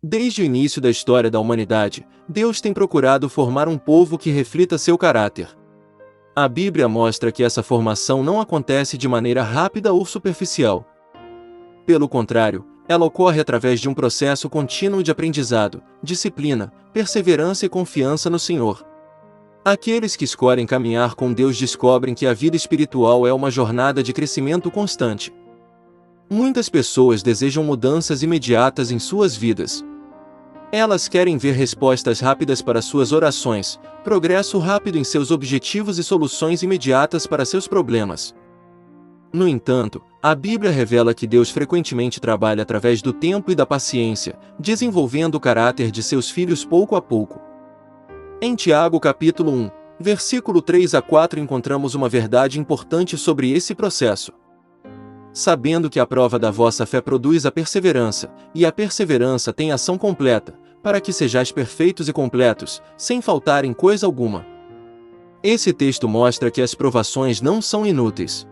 Desde o início da história da humanidade, Deus tem procurado formar um povo que reflita seu caráter. A Bíblia mostra que essa formação não acontece de maneira rápida ou superficial. Pelo contrário, ela ocorre através de um processo contínuo de aprendizado, disciplina, perseverança e confiança no Senhor. Aqueles que escolhem caminhar com Deus descobrem que a vida espiritual é uma jornada de crescimento constante. Muitas pessoas desejam mudanças imediatas em suas vidas. Elas querem ver respostas rápidas para suas orações, progresso rápido em seus objetivos e soluções imediatas para seus problemas. No entanto, a Bíblia revela que Deus frequentemente trabalha através do tempo e da paciência, desenvolvendo o caráter de seus filhos pouco a pouco. Em Tiago capítulo 1, versículo 3 a 4 encontramos uma verdade importante sobre esse processo. Sabendo que a prova da vossa fé produz a perseverança, e a perseverança tem ação completa, para que sejais perfeitos e completos, sem faltar em coisa alguma. Esse texto mostra que as provações não são inúteis.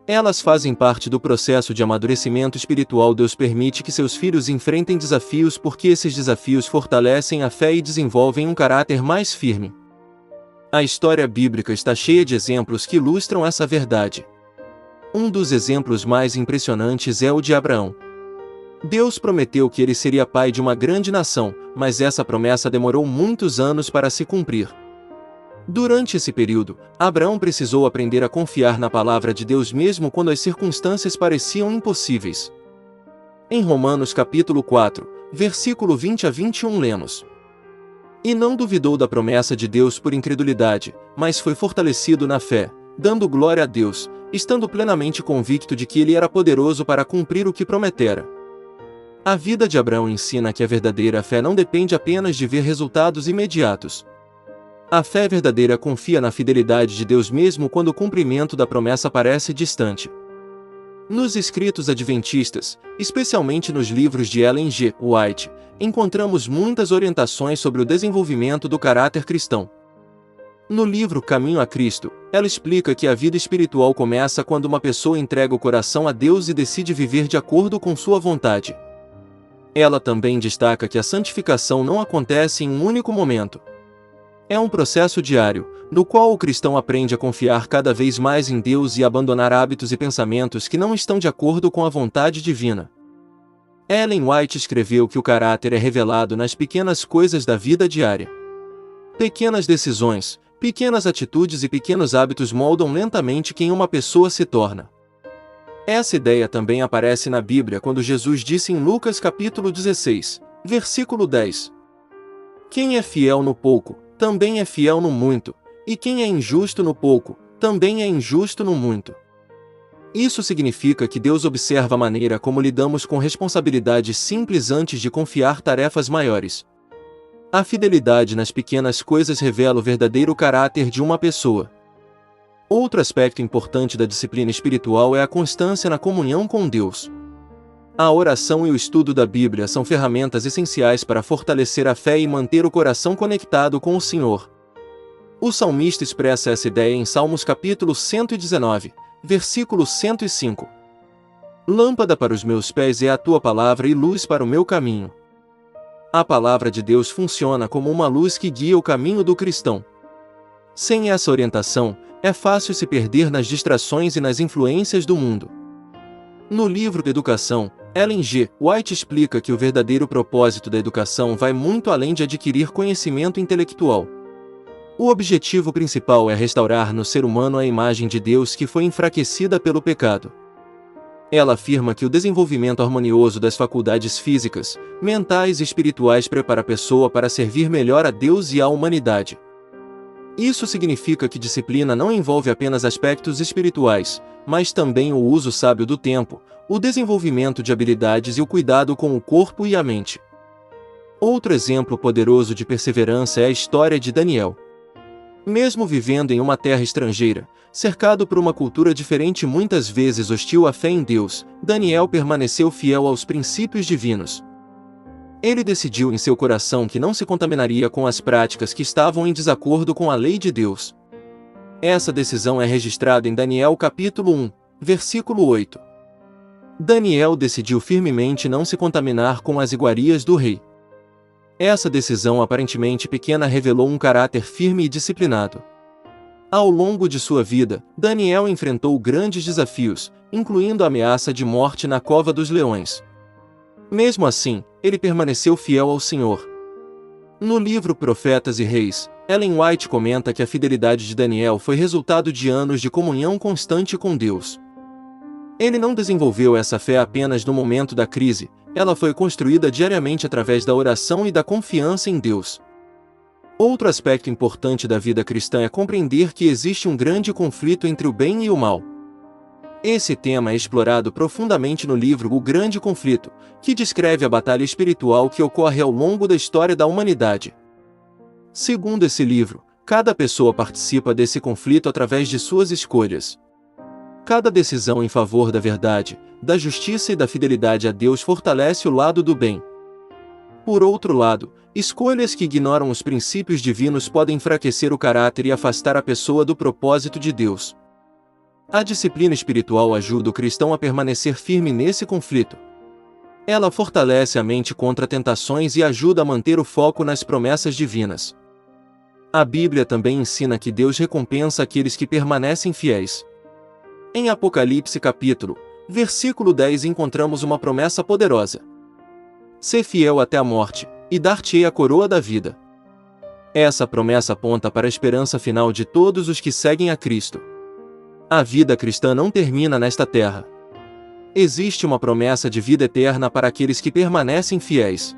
Elas fazem parte do processo de amadurecimento espiritual. Deus permite que seus filhos enfrentem desafios porque esses desafios fortalecem a fé e desenvolvem um caráter mais firme. A história bíblica está cheia de exemplos que ilustram essa verdade. Um dos exemplos mais impressionantes é o de Abraão. Deus prometeu que ele seria pai de uma grande nação, mas essa promessa demorou muitos anos para se cumprir. Durante esse período, Abraão precisou aprender a confiar na palavra de Deus mesmo quando as circunstâncias pareciam impossíveis. Em Romanos capítulo 4, versículo 20 a 21 lemos: E não duvidou da promessa de Deus por incredulidade, mas foi fortalecido na fé, dando glória a Deus, estando plenamente convicto de que ele era poderoso para cumprir o que prometera. A vida de Abraão ensina que a verdadeira fé não depende apenas de ver resultados imediatos. A fé verdadeira confia na fidelidade de Deus mesmo quando o cumprimento da promessa parece distante. Nos escritos adventistas, especialmente nos livros de Ellen G. White, encontramos muitas orientações sobre o desenvolvimento do caráter cristão. No livro Caminho a Cristo, ela explica que a vida espiritual começa quando uma pessoa entrega o coração a Deus e decide viver de acordo com sua vontade. Ela também destaca que a santificação não acontece em um único momento. É um processo diário, no qual o cristão aprende a confiar cada vez mais em Deus e abandonar hábitos e pensamentos que não estão de acordo com a vontade divina. Ellen White escreveu que o caráter é revelado nas pequenas coisas da vida diária. Pequenas decisões, pequenas atitudes e pequenos hábitos moldam lentamente quem uma pessoa se torna. Essa ideia também aparece na Bíblia quando Jesus disse em Lucas capítulo 16, versículo 10: Quem é fiel no pouco, também é fiel no muito, e quem é injusto no pouco, também é injusto no muito. Isso significa que Deus observa a maneira como lidamos com responsabilidades simples antes de confiar tarefas maiores. A fidelidade nas pequenas coisas revela o verdadeiro caráter de uma pessoa. Outro aspecto importante da disciplina espiritual é a constância na comunhão com Deus. A oração e o estudo da Bíblia são ferramentas essenciais para fortalecer a fé e manter o coração conectado com o Senhor. O salmista expressa essa ideia em Salmos capítulo 119, versículo 105. Lâmpada para os meus pés é a tua palavra e luz para o meu caminho. A palavra de Deus funciona como uma luz que guia o caminho do cristão. Sem essa orientação, é fácil se perder nas distrações e nas influências do mundo. No livro Educação, Ellen G. White explica que o verdadeiro propósito da educação vai muito além de adquirir conhecimento intelectual. O objetivo principal é restaurar no ser humano a imagem de Deus que foi enfraquecida pelo pecado. Ela afirma que o desenvolvimento harmonioso das faculdades físicas, mentais e espirituais prepara a pessoa para servir melhor a Deus e à humanidade. Isso significa que disciplina não envolve apenas aspectos espirituais, mas também o uso sábio do tempo, o desenvolvimento de habilidades e o cuidado com o corpo e a mente. Outro exemplo poderoso de perseverança é a história de Daniel. Mesmo vivendo em uma terra estrangeira, cercado por uma cultura diferente e muitas vezes hostil à fé em Deus, Daniel permaneceu fiel aos princípios divinos. Ele decidiu em seu coração que não se contaminaria com as práticas que estavam em desacordo com a lei de Deus. Essa decisão é registrada em Daniel capítulo 1, versículo 8. Daniel decidiu firmemente não se contaminar com as iguarias do rei. Essa decisão aparentemente pequena revelou um caráter firme e disciplinado. Ao longo de sua vida, Daniel enfrentou grandes desafios, incluindo a ameaça de morte na cova dos leões. Mesmo assim, ele permaneceu fiel ao Senhor. No livro Profetas e Reis, Ellen White comenta que a fidelidade de Daniel foi resultado de anos de comunhão constante com Deus. Ele não desenvolveu essa fé apenas no momento da crise, ela foi construída diariamente através da oração e da confiança em Deus. Outro aspecto importante da vida cristã é compreender que existe um grande conflito entre o bem e o mal. Esse tema é explorado profundamente no livro O Grande Conflito, que descreve a batalha espiritual que ocorre ao longo da história da humanidade. Segundo esse livro, cada pessoa participa desse conflito através de suas escolhas. Cada decisão em favor da verdade, da justiça e da fidelidade a Deus fortalece o lado do bem. Por outro lado, escolhas que ignoram os princípios divinos podem enfraquecer o caráter e afastar a pessoa do propósito de Deus. A disciplina espiritual ajuda o cristão a permanecer firme nesse conflito. Ela fortalece a mente contra tentações e ajuda a manter o foco nas promessas divinas. A Bíblia também ensina que Deus recompensa aqueles que permanecem fiéis. Em Apocalipse versículo 10 encontramos uma promessa poderosa. Sê fiel até a morte, e dar-te-ei a coroa da vida. Essa promessa aponta para a esperança final de todos os que seguem a Cristo. A vida cristã não termina nesta terra. Existe uma promessa de vida eterna para aqueles que permanecem fiéis.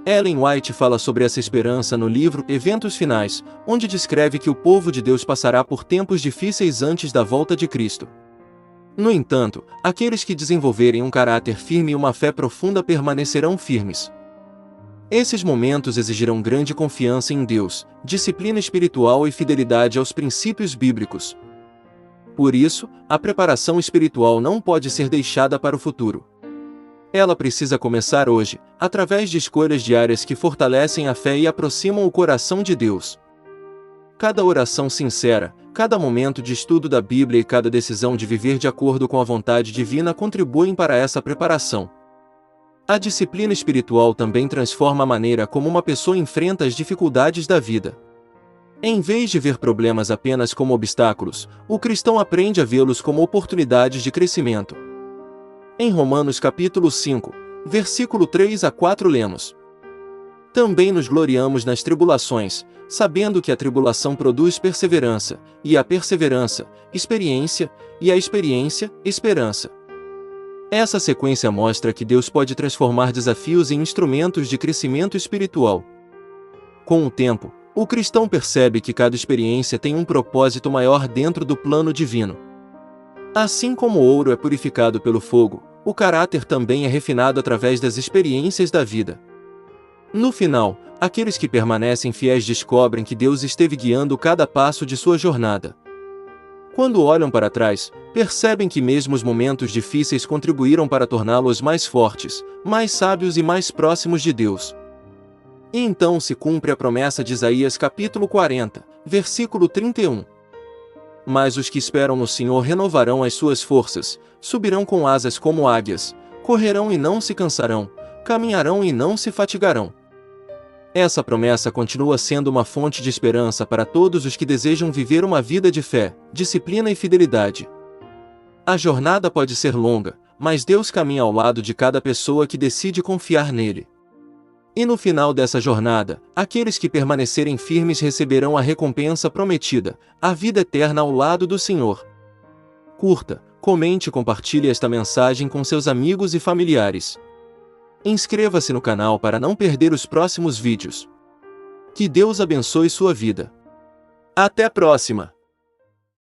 Ellen White fala sobre essa esperança no livro Eventos Finais, onde descreve que o povo de Deus passará por tempos difíceis antes da volta de Cristo. No entanto, aqueles que desenvolverem um caráter firme e uma fé profunda permanecerão firmes. Esses momentos exigirão grande confiança em Deus, disciplina espiritual e fidelidade aos princípios bíblicos. Por isso, a preparação espiritual não pode ser deixada para o futuro. Ela precisa começar hoje, através de escolhas diárias que fortalecem a fé e aproximam o coração de Deus. Cada oração sincera, cada momento de estudo da Bíblia e cada decisão de viver de acordo com a vontade divina contribuem para essa preparação. A disciplina espiritual também transforma a maneira como uma pessoa enfrenta as dificuldades da vida. Em vez de ver problemas apenas como obstáculos, o cristão aprende a vê-los como oportunidades de crescimento. Em Romanos 5, versículo 3 a 4 lemos: Também nos gloriamos nas tribulações, sabendo que a tribulação produz perseverança, e a perseverança, experiência, e a experiência, esperança. Essa sequência mostra que Deus pode transformar desafios em instrumentos de crescimento espiritual. Com o tempo, o cristão percebe que cada experiência tem um propósito maior dentro do plano divino. Assim como o ouro é purificado pelo fogo, o caráter também é refinado através das experiências da vida. No final, aqueles que permanecem fiéis descobrem que Deus esteve guiando cada passo de sua jornada. Quando olham para trás, percebem que mesmo os momentos difíceis contribuíram para torná-los mais fortes, mais sábios e mais próximos de Deus. E então se cumpre a promessa de Isaías 40, versículo 31. Mas os que esperam no Senhor renovarão as suas forças, subirão com asas como águias, correrão e não se cansarão, caminharão e não se fatigarão. Essa promessa continua sendo uma fonte de esperança para todos os que desejam viver uma vida de fé, disciplina e fidelidade. A jornada pode ser longa, mas Deus caminha ao lado de cada pessoa que decide confiar nele. E no final dessa jornada, aqueles que permanecerem firmes receberão a recompensa prometida, a vida eterna ao lado do Senhor. Curta, comente e compartilhe esta mensagem com seus amigos e familiares. Inscreva-se no canal para não perder os próximos vídeos. Que Deus abençoe sua vida. Até a próxima!